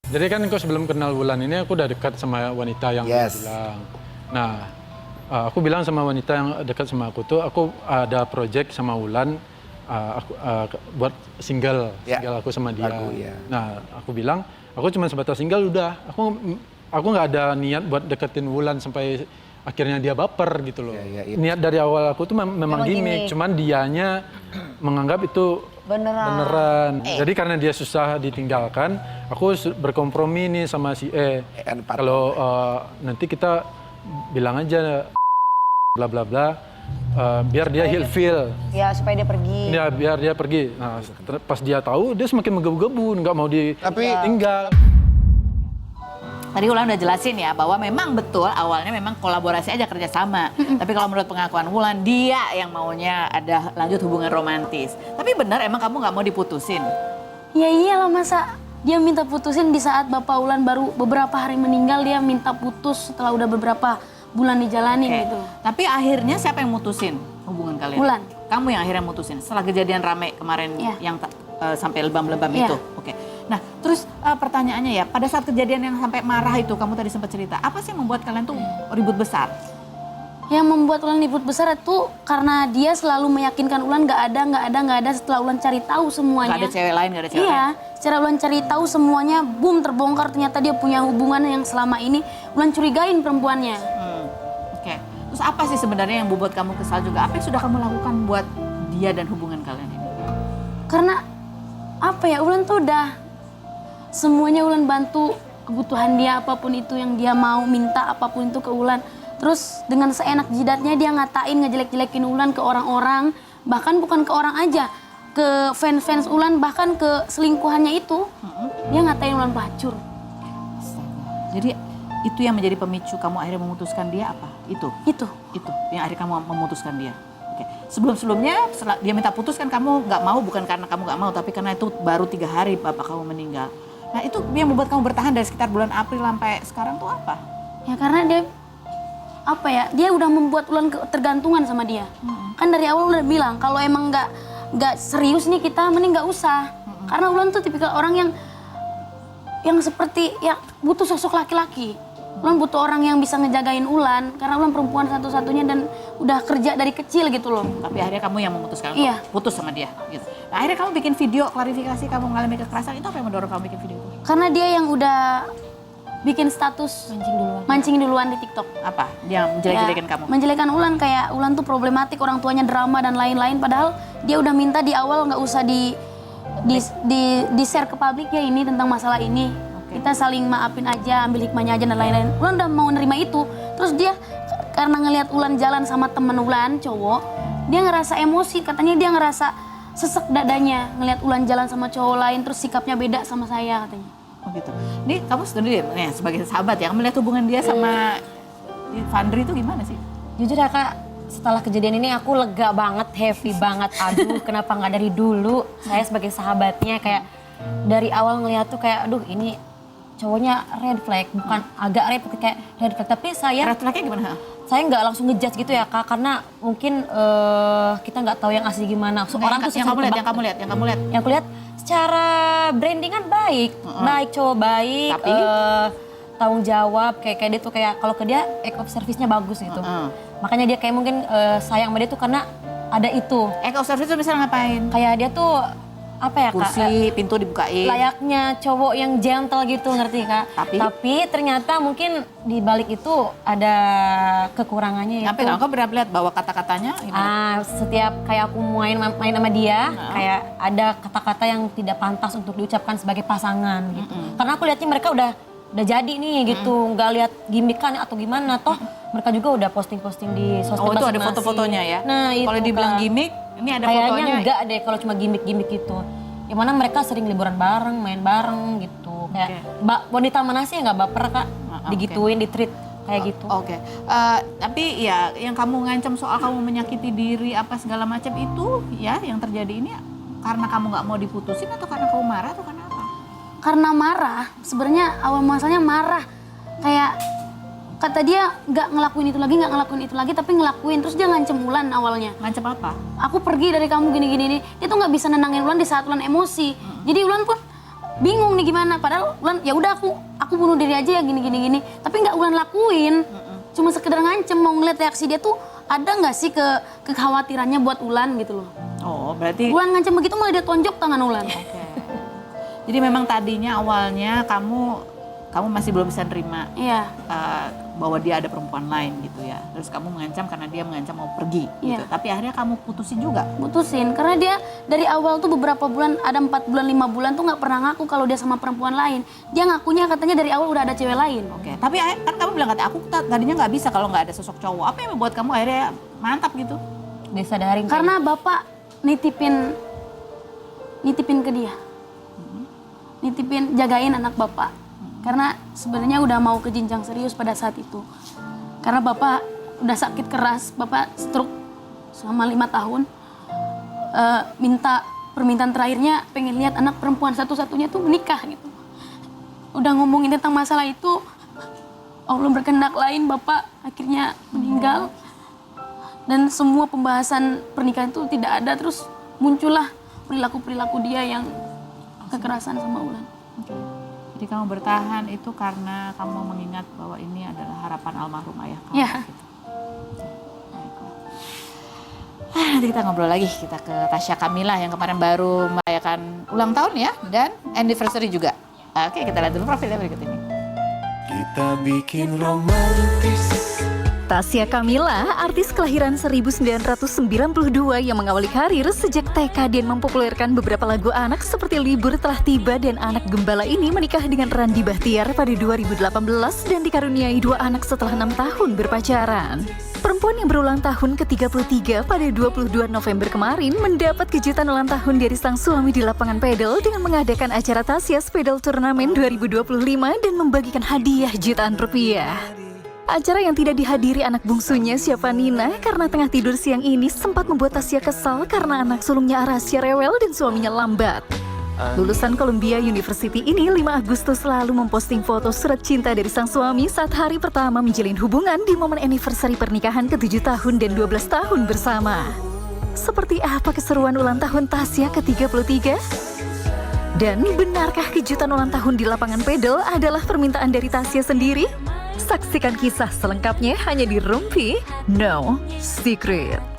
Jadi kan kau sebelum kenal Wulan ini aku udah dekat sama wanita yang bilang. Nah, aku bilang sama wanita yang dekat sama aku tuh, aku ada project sama Wulan, buat single aku sama dia. Lagu, Nah, aku bilang, aku cuma sebatas single udah. Aku nggak ada niat buat deketin Wulan sampai akhirnya dia baper gitu loh. Niat dari awal aku tuh memang gimmick, cuman dianya menganggap itu beneran. Jadi karena dia susah ditinggalkan, aku berkompromi nih sama si Kalau nanti kita bilang aja bla bla bla, biar dia feel. Ya supaya dia pergi. Ya biar dia pergi. Nah pas dia tahu dia semakin menggebu-gebu, nggak mau ditinggal. Tadi Wulan udah jelasin ya bahwa memang betul awalnya memang kolaborasi aja kerjasama. Tapi kalau menurut pengakuan Wulan, dia yang maunya ada lanjut hubungan romantis. Tapi benar emang kamu nggak mau diputusin? Ya iyalah, masa dia minta putusin di saat Bapak Wulan baru beberapa hari meninggal, dia minta putus setelah udah beberapa bulan dijalanin gitu. Tapi akhirnya siapa yang mutusin hubungan kalian? Wulan. Kamu yang akhirnya mutusin setelah kejadian rame kemarin yang sampai lebam-lebam itu. Oke. Nah, terus pertanyaannya ya, pada saat kejadian yang sampai marah itu, kamu tadi sempat cerita, apa sih yang membuat kalian tuh ribut besar? Yang membuat Wulan ribut besar itu karena dia selalu meyakinkan Wulan nggak ada, setelah Wulan cari tahu semuanya. Nggak ada cewek lain, nggak ada cewek lain? Iya, setelah Wulan cari tahu semuanya, boom, terbongkar ternyata dia punya hubungan yang selama ini Wulan curigain perempuannya. Oke. Terus apa sih sebenarnya yang membuat kamu kesal juga? Apa yang sudah kamu lakukan buat dia dan hubungan kalian ini? Karena apa ya, Wulan tuh udah semuanya Wulan bantu kebutuhan dia, apapun itu yang dia mau minta, apapun itu ke Wulan. Terus dengan seenak jidatnya dia ngatain, ngejelek-jelekin Wulan ke orang-orang, bahkan bukan ke orang aja, ke fans-fans Wulan, bahkan ke selingkuhannya itu. Dia ngatain Wulan pelacur. Jadi itu yang menjadi pemicu kamu akhirnya memutuskan dia apa? Itu yang akhirnya kamu memutuskan dia. Oke. Sebelum-sebelumnya setelah dia minta putus kan kamu nggak mau, bukan karena kamu nggak mau, tapi karena itu baru 3 hari bapak kamu meninggal. Nah itu yang membuat kamu bertahan dari sekitar bulan April sampai sekarang tuh apa? Ya karena dia, apa ya, dia udah membuat Wulan tergantungan sama dia. Kan dari awal udah bilang, kalau emang nggak serius nih kita, mending nggak usah. Karena Wulan tuh tipikal orang yang seperti, ya butuh sosok laki-laki. Wulan butuh orang yang bisa ngejagain Wulan, karena Wulan perempuan satu-satunya dan udah kerja dari kecil gitu loh. Tapi akhirnya kamu yang memutuskan untuk putus sama dia gitu. Nah akhirnya kamu bikin video klarifikasi kamu mengalami kekerasan, itu apa yang mendorong kamu bikin video itu? Karena dia yang udah bikin status mancing duluan di TikTok. Apa? Dia menjelek-jelekin kamu? Menjelekan Wulan, kayak Wulan tuh problematik, orang tuanya drama dan lain-lain. Padahal dia udah minta di awal nggak usah di share ke publik ya ini tentang masalah ini. Kita saling maafin aja, ambil hikmahnya aja dan lain-lain. Wulan udah mau nerima itu. Terus dia karena ngelihat Wulan jalan sama temen Wulan, cowok, dia ngerasa emosi. Katanya dia ngerasa sesek dadanya ngelihat Wulan jalan sama cowok lain, terus sikapnya beda sama saya katanya. Oh gitu. Ini kamu sendiri sebagai sahabat ya, melihat hubungan dia sama Fandri itu gimana sih? Jujur ya Kak, setelah kejadian ini aku lega banget, happy banget. Aduh, kenapa nggak dari dulu? Saya sebagai sahabatnya kayak dari awal ngeliat tuh kayak, aduh ini cowoknya red flag, bukan agak kayak red flag. Tapi saya... Red flagnya gimana? Saya nggak langsung ngejudge gitu ya Kak, karena mungkin kita nggak tahu yang asli gimana. Orang tuh yang kamu lihat. Yang aku lihat secara brandingan baik, cowok baik, tapi tanggung jawab, kayak dia tuh kayak kalau ke dia act of service-nya bagus gitu. Makanya dia kayak mungkin sayang sama dia tuh karena ada itu. Act of service itu misalnya ngapain? Kayak dia tuh apa ya Kak? Kursi, pintu dibukain. Layaknya cowok yang gentle gitu, ngerti Kak? Tapi ternyata mungkin di balik itu ada kekurangannya ya. Tapi kamu pernah lihat bahwa kata-katanya setiap kayak aku main sama dia, kayak ada kata-kata yang tidak pantas untuk diucapkan sebagai pasangan gitu. Karena aku lihatnya mereka udah jadi nih gitu, nggak lihat gimmikan atau gimana, toh mereka juga udah posting-posting di sosmed masing-masing. Oh itu ada foto-fotonya ya? Nah itu kalau dibilang gimmick, ini ada kayaknya fotonya. Kayaknya enggak deh kalau cuma gimmick-gimmick gitu. Yang mana mereka sering liburan bareng, main bareng gitu. Kayak wanita mana sih yang nggak baper Kak? Digituin, ditreat kayak gitu. Tapi ya yang kamu ngancam soal kamu menyakiti diri apa segala macam itu ya yang terjadi ini karena kamu nggak mau diputusin atau karena kamu marah atau karena apa? Karena marah, sebenarnya awal masalahnya marah. Kayak kata dia nggak ngelakuin itu lagi, tapi ngelakuin. Terus dia ngancem Wulan awalnya. Ngancem apa? Aku pergi dari kamu gini-gini. Dia tuh nggak bisa nenangin Wulan di saat Wulan emosi. Jadi Wulan pun bingung nih gimana. Padahal Ulan ya udah aku bunuh diri aja ya gini. Tapi nggak Ulan lakuin. Cuma sekedar ngancem, mau ngeliat reaksi dia tuh ada nggak sih kekhawatirannya buat Ulan gitu loh. Oh, berarti Ulan ngancem begitu malah dia tonjok tangan Ulan. Oke. Jadi memang tadinya awalnya kamu masih belum bisa nerima Iya. bahwa dia ada perempuan lain gitu ya. Terus kamu mengancam karena dia mengancam mau pergi gitu. Iya. Tapi akhirnya kamu putusin juga. Putusin karena dia dari awal tuh beberapa bulan, ada 4 bulan 5 bulan tuh nggak pernah ngaku kalau dia sama perempuan lain. Dia ngakunya katanya dari awal udah ada cewek lain. Oke. Tapi kan kamu bilang kata aku tadinya nggak bisa kalau nggak ada sosok cowok. Apa yang membuat kamu akhirnya mantap gitu? Disadarin. Karena bapak nitipin ke dia, nitipin jagain anak bapak. Karena sebenarnya udah mau ke jenjang serius pada saat itu. Karena bapak udah sakit keras, bapak stroke selama 5 tahun. Minta permintaan terakhirnya pengen lihat anak perempuan satu-satunya tuh menikah gitu. Udah ngomongin tentang masalah itu, Allah berkehendak lain, bapak akhirnya meninggal. Dan semua pembahasan pernikahan itu tidak ada, terus muncullah perilaku-perilaku dia yang kekerasan sama Ulan. Jadi kamu bertahan itu karena kamu mengingat bahwa ini adalah harapan almarhum ayah kamu. Ya. Gitu. Nanti kita ngobrol lagi, kita ke Tasya Kamila yang kemarin baru merayakan ulang tahun ya, dan anniversary juga. Oke, kita lihat dulu profilnya berikut ini. Kita bikin romantis. Tasya Kamila, artis kelahiran 1992 yang mengawali karir sejak TK dan mempopulerkan beberapa lagu anak seperti Libur Telah Tiba dan Anak Gembala ini menikah dengan Randy Bahtiar pada 2018 dan dikaruniai 2 anak setelah 6 tahun berpacaran. Perempuan yang berulang tahun ke-33 pada 22 November kemarin mendapat kejutan ulang tahun dari sang suami di lapangan pedal dengan mengadakan acara Tasya Pedal Turnamen 2025 dan membagikan hadiah jutaan rupiah. Acara yang tidak dihadiri anak bungsunya Syafanina karena tengah tidur siang ini sempat membuat Tasya kesal karena anak sulungnya Arasya rewel dan suaminya lambat. Lulusan Columbia University ini 5 Agustus lalu memposting foto surat cinta dari sang suami saat hari pertama menjalin hubungan di momen anniversary pernikahan ke-7 tahun dan 12 tahun bersama. Seperti apa keseruan ulang tahun Tasya ke-33? Dan benarkah kejutan ulang tahun di lapangan pedal adalah permintaan dari Tasya sendiri? Saksikan kisah selengkapnya hanya di Rumpi No Secret.